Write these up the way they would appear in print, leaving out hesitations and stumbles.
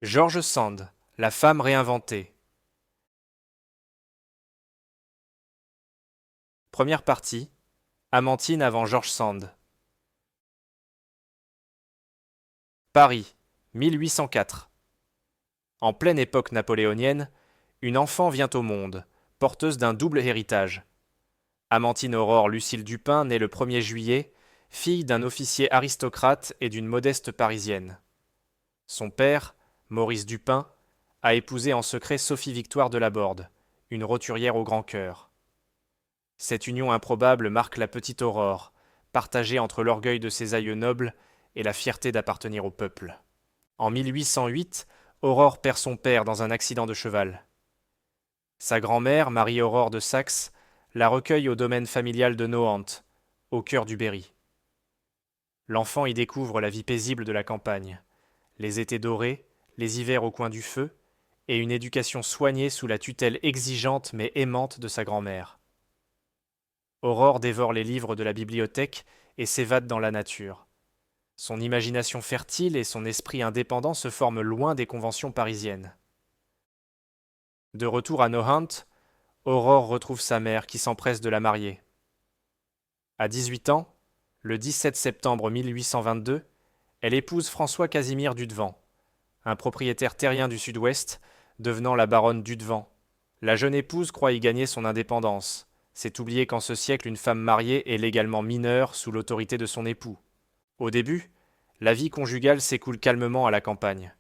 George Sand, La femme réinventée. Première partie. Amantine avant George Sand. Paris, 1804. En pleine époque napoléonienne, une enfant vient au monde, porteuse d'un double héritage. Amantine Aurore Lucille Dupin naît le 1er juillet, fille d'un officier aristocrate et d'une modeste parisienne. Son père, Maurice Dupin, a épousé en secret Sophie Victoire de Laborde, une roturière au grand cœur. Cette union improbable marque la petite Aurore, partagée entre l'orgueil de ses aïeux nobles et la fierté d'appartenir au peuple. En 1808, Aurore perd son père dans un accident de cheval. Sa grand-mère, Marie-Aurore de Saxe, la recueille au domaine familial de Nohant, au cœur du Berry. L'enfant y découvre la vie paisible de la campagne, les étés dorés, les hivers au coin du feu, et une éducation soignée sous la tutelle exigeante mais aimante de sa grand-mère. Aurore dévore les livres de la bibliothèque et s'évade dans la nature. Son imagination fertile et son esprit indépendant se forment loin des conventions parisiennes. De retour à Nohant, Aurore retrouve sa mère qui s'empresse de la marier. À 18 ans, le 17 septembre 1822, elle épouse François Casimir Dudevant, un propriétaire terrien du sud-ouest, devenant la baronne Dudevant. La jeune épouse croit y gagner son indépendance. C'est oublier qu'en ce siècle, une femme mariée est légalement mineure sous l'autorité de son époux. Au début, la vie conjugale s'écoule calmement à la campagne.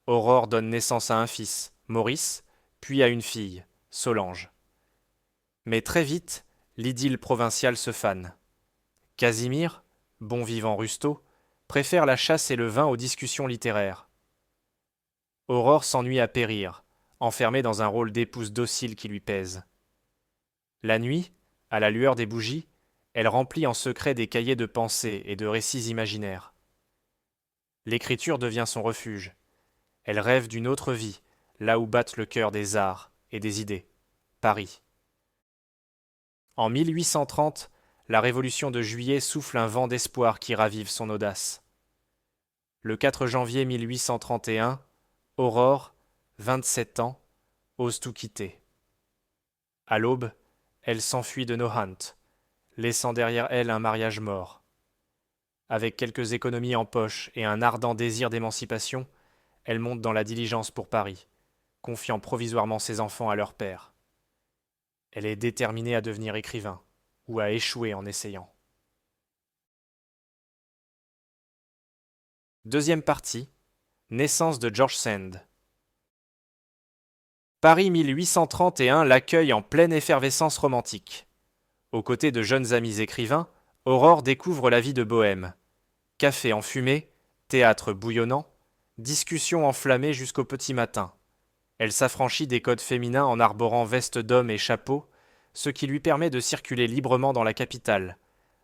Aurore donne naissance à un fils, Maurice, puis à une fille, Solange. Mais très vite, l'idylle provinciale se fane. Casimir, bon vivant rustaud, préfère la chasse et le vin aux discussions littéraires. Aurore s'ennuie à périr, enfermée dans un rôle d'épouse docile qui lui pèse. La nuit, à la lueur des bougies, elle remplit en secret des cahiers de pensées et de récits imaginaires. L'écriture devient son refuge. Elle rêve d'une autre vie, là où battent le cœur des arts et des idées. Paris. En 1830, la Révolution de Juillet souffle un vent d'espoir qui ravive son audace. Le 4 janvier 1831, Aurore, 27 ans, ose tout quitter. À l'aube, elle s'enfuit de Nohant, laissant derrière elle un mariage mort. Avec quelques économies en poche et un ardent désir d'émancipation, elle monte dans la diligence pour Paris, confiant provisoirement ses enfants à leur père. Elle est déterminée à devenir écrivain, ou à échouer en essayant. Deuxième partie. Naissance de George Sand. Paris 1831 l'accueille en pleine effervescence romantique. Aux côtés de jeunes amis écrivains, Aurore découvre la vie de bohème. Café enfumé, théâtre bouillonnant, discussions enflammées jusqu'au petit matin. Elle s'affranchit des codes féminins en arborant veste d'homme et chapeau, ce qui lui permet de circuler librement dans la capitale,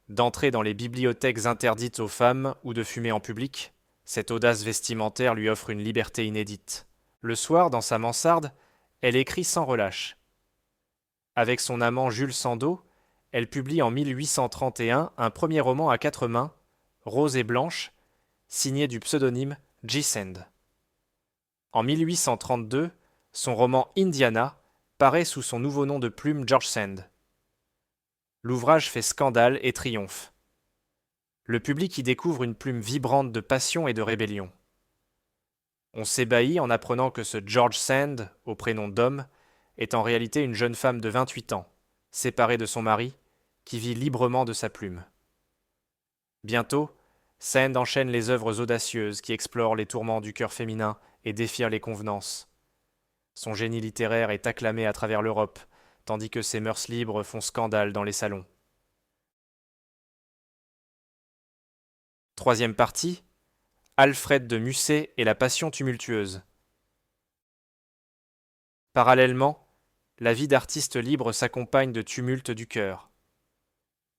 d'entrer dans les bibliothèques interdites aux femmes ou de fumer en public. Cette audace vestimentaire lui offre une liberté inédite. Le soir, dans sa mansarde, elle écrit sans relâche. Avec son amant Jules Sandeau, elle publie en 1831 un premier roman à 4 mains, Rose et Blanche, signé du pseudonyme G. Sand. En 1832, son roman Indiana paraît sous son nouveau nom de plume George Sand. L'ouvrage fait scandale et triomphe. Le public y découvre une plume vibrante de passion et de rébellion. On s'ébahit en apprenant que ce George Sand, au prénom d'homme, est en réalité une jeune femme de 28 ans, séparée de son mari, qui vit librement de sa plume. Bientôt, Sand enchaîne les œuvres audacieuses qui explorent les tourments du cœur féminin et défient les convenances. Son génie littéraire est acclamé à travers l'Europe, tandis que ses mœurs libres font scandale dans les salons. Troisième partie. Alfred de Musset et la passion tumultueuse. Parallèlement, la vie d'artiste libre s'accompagne de tumultes du cœur.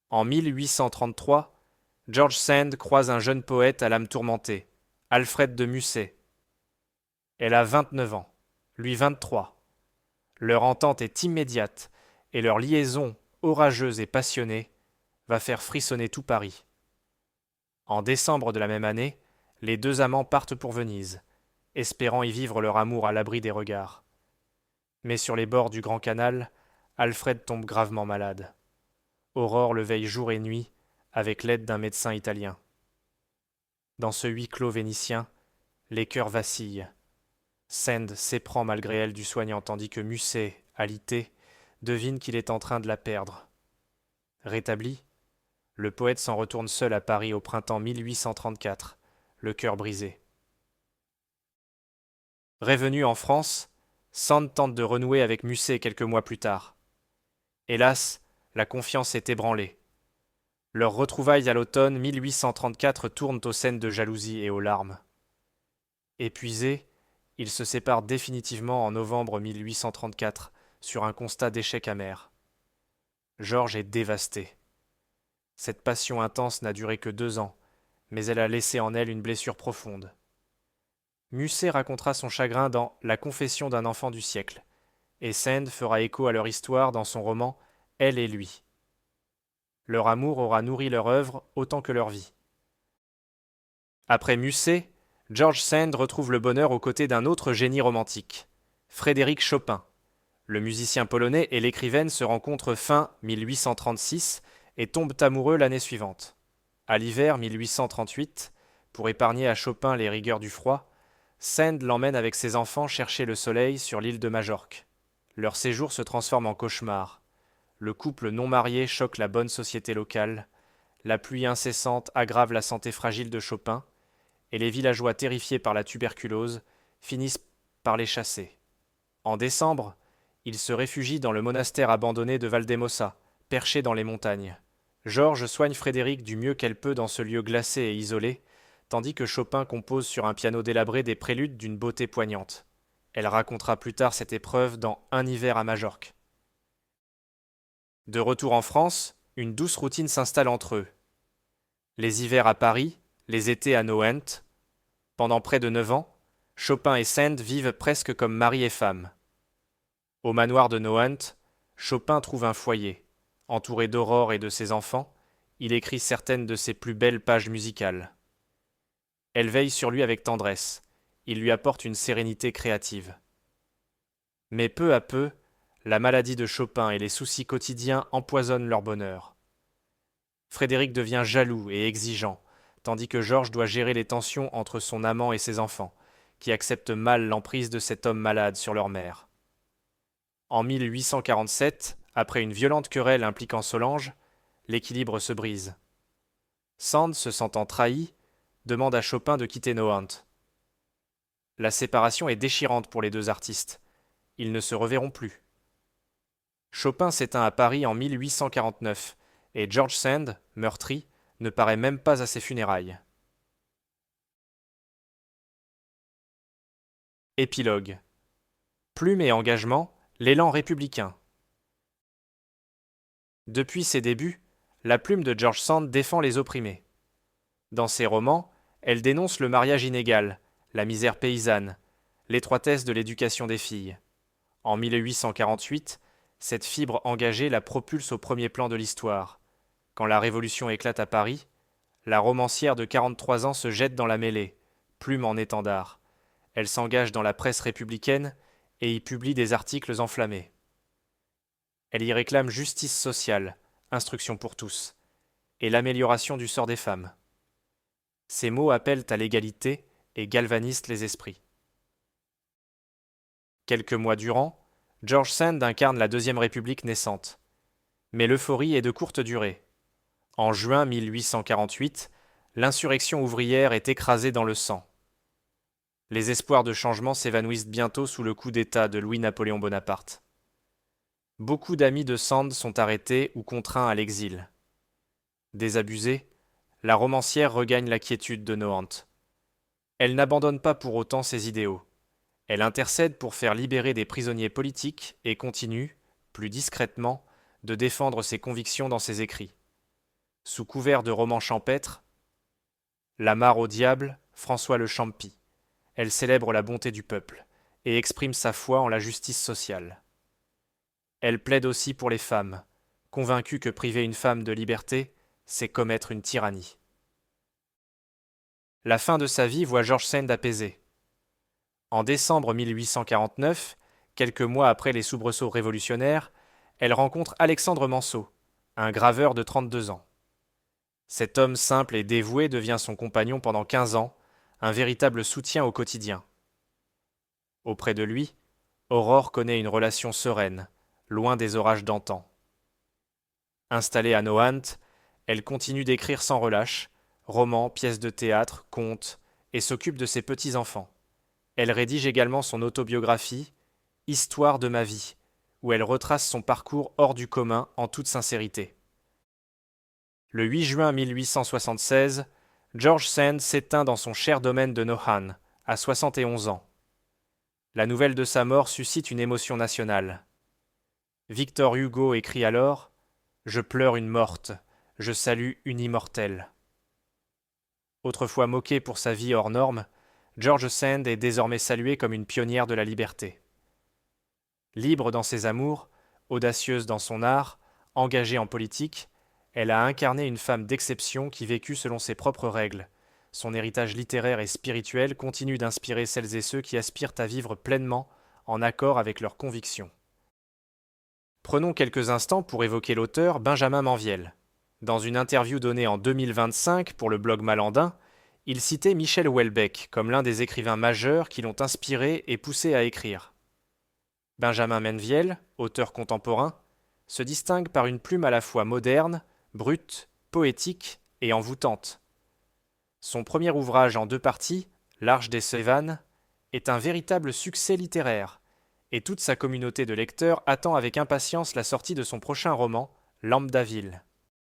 En 1833, George Sand croise un jeune poète à l'âme tourmentée, Alfred de Musset. Elle a 29 ans, lui 23. Leur entente est immédiate et leur liaison, orageuse et passionnée, va faire frissonner tout Paris. En décembre de la même année, les deux amants partent pour Venise, espérant y vivre leur amour à l'abri des regards. Mais sur les bords du Grand Canal, Alfred tombe gravement malade. Aurore le veille jour et nuit, avec l'aide d'un médecin italien. Dans ce huis clos vénitien, les cœurs vacillent. Sand s'éprend malgré elle du soignant, tandis que Musset, alité, devine qu'il est en train de la perdre. Rétabli, le poète s'en retourne seul à Paris au printemps 1834, le cœur brisé. Révenu en France, Sand tente de renouer avec Musset quelques mois plus tard. Hélas, la confiance est ébranlée. Leurs retrouvailles à l'automne 1834 tournent aux scènes de jalousie et aux larmes. Épuisés, ils se séparent définitivement en novembre 1834 sur un constat d'échec amer. Georges est dévasté. Cette passion intense n'a duré que 2 ans, mais elle a laissé en elle une blessure profonde. Musset racontera son chagrin dans La confession d'un enfant du siècle, et Sand fera écho à leur histoire dans son roman Elle et lui. Leur amour aura nourri leur œuvre autant que leur vie. Après Musset, George Sand retrouve le bonheur aux côtés d'un autre génie romantique, Frédéric Chopin. Le musicien polonais et l'écrivaine se rencontrent fin 1836 et tombent amoureux l'année suivante. À l'hiver 1838, pour épargner à Chopin les rigueurs du froid, Sand l'emmène avec ses enfants chercher le soleil sur l'île de Majorque. Leur séjour se transforme en cauchemar. Le couple non marié choque la bonne société locale, la pluie incessante aggrave la santé fragile de Chopin, et les villageois terrifiés par la tuberculose finissent par les chasser. En décembre, ils se réfugient dans le monastère abandonné de Valdemosa, perché dans les montagnes. Georges soigne Frédéric du mieux qu'elle peut dans ce lieu glacé et isolé, tandis que Chopin compose sur un piano délabré des préludes d'une beauté poignante. Elle racontera plus tard cette épreuve dans Un hiver à Majorque. De retour en France, une douce routine s'installe entre eux. Les hivers à Paris, les étés à Nohant. Pendant près de 9 ans, Chopin et Sand vivent presque comme mari et femme. Au manoir de Nohant, Chopin trouve un foyer. Entouré d'Aurore et de ses enfants, il écrit certaines de ses plus belles pages musicales. Elle veille sur lui avec tendresse, il lui apporte une sérénité créative. Mais peu à peu, la maladie de Chopin et les soucis quotidiens empoisonnent leur bonheur. Frédéric devient jaloux et exigeant, tandis que Georges doit gérer les tensions entre son amant et ses enfants, qui acceptent mal l'emprise de cet homme malade sur leur mère. En 1847, après une violente querelle impliquant Solange, l'équilibre se brise. Sand, se sentant trahi, demande à Chopin de quitter Nohant. La séparation est déchirante pour les deux artistes. Ils ne se reverront plus. Chopin s'éteint à Paris en 1849 et George Sand, meurtri, ne paraît même pas à ses funérailles. Épilogue. Plume et engagement, l'élan républicain. Depuis ses débuts, la plume de George Sand défend les opprimés. Dans ses romans, elle dénonce le mariage inégal, la misère paysanne, l'étroitesse de l'éducation des filles. En 1848, cette fibre engagée la propulse au premier plan de l'histoire. Quand la Révolution éclate à Paris, la romancière de 43 ans se jette dans la mêlée, plume en étendard. Elle s'engage dans la presse républicaine et y publie des articles enflammés. Elle y réclame justice sociale, instruction pour tous, et l'amélioration du sort des femmes. Ces mots appellent à l'égalité et galvanisent les esprits. Quelques mois durant, George Sand incarne la Deuxième République naissante. Mais l'euphorie est de courte durée. En juin 1848, l'insurrection ouvrière est écrasée dans le sang. Les espoirs de changement s'évanouissent bientôt sous le coup d'État de Louis-Napoléon Bonaparte. Beaucoup d'amis de Sand sont arrêtés ou contraints à l'exil. Désabusée, la romancière regagne la quiétude de Nohant. Elle n'abandonne pas pour autant ses idéaux. Elle intercède pour faire libérer des prisonniers politiques et continue, plus discrètement, de défendre ses convictions dans ses écrits. Sous couvert de romans champêtres, La mare au diable, François le Champy. Elle célèbre la bonté du peuple et exprime sa foi en la justice sociale. Elle plaide aussi pour les femmes, convaincue que priver une femme de liberté, c'est commettre une tyrannie. La fin de sa vie voit George Sand apaisé. En décembre 1849, quelques mois après les soubresauts révolutionnaires, elle rencontre Alexandre Manceau, un graveur de 32 ans. Cet homme simple et dévoué devient son compagnon pendant 15 ans, un véritable soutien au quotidien. Auprès de lui, Aurore connaît une relation sereine, loin des orages d'antan. Installée à Nohant, elle continue d'écrire sans relâche, romans, pièces de théâtre, contes, et s'occupe de ses petits-enfants. Elle rédige également son autobiographie, Histoire de ma vie, où elle retrace son parcours hors du commun en toute sincérité. Le 8 juin 1876, George Sand s'éteint dans son cher domaine de Nohant, à 71 ans. La nouvelle de sa mort suscite une émotion nationale. Victor Hugo écrit alors « Je pleure une morte, je salue une immortelle ». Autrefois moqué pour sa vie hors norme, George Sand est désormais saluée comme une pionnière de la liberté. Libre dans ses amours, audacieuse dans son art, engagée en politique, elle a incarné une femme d'exception qui vécut selon ses propres règles. Son héritage littéraire et spirituel continue d'inspirer celles et ceux qui aspirent à vivre pleinement en accord avec leurs convictions. Prenons quelques instants pour évoquer l'auteur Benjamin Manviel. Dans une interview donnée en 2025 pour le blog Malandin, il citait Michel Houellebecq comme l'un des écrivains majeurs qui l'ont inspiré et poussé à écrire. Benjamin Manviel, auteur contemporain, se distingue par une plume à la fois moderne, brute, poétique et envoûtante. Son premier ouvrage en 2 parties, L'Arche des Cévennes, est un véritable succès littéraire, et toute sa communauté de lecteurs attend avec impatience la sortie de son prochain roman, L'Ambe d'Aville.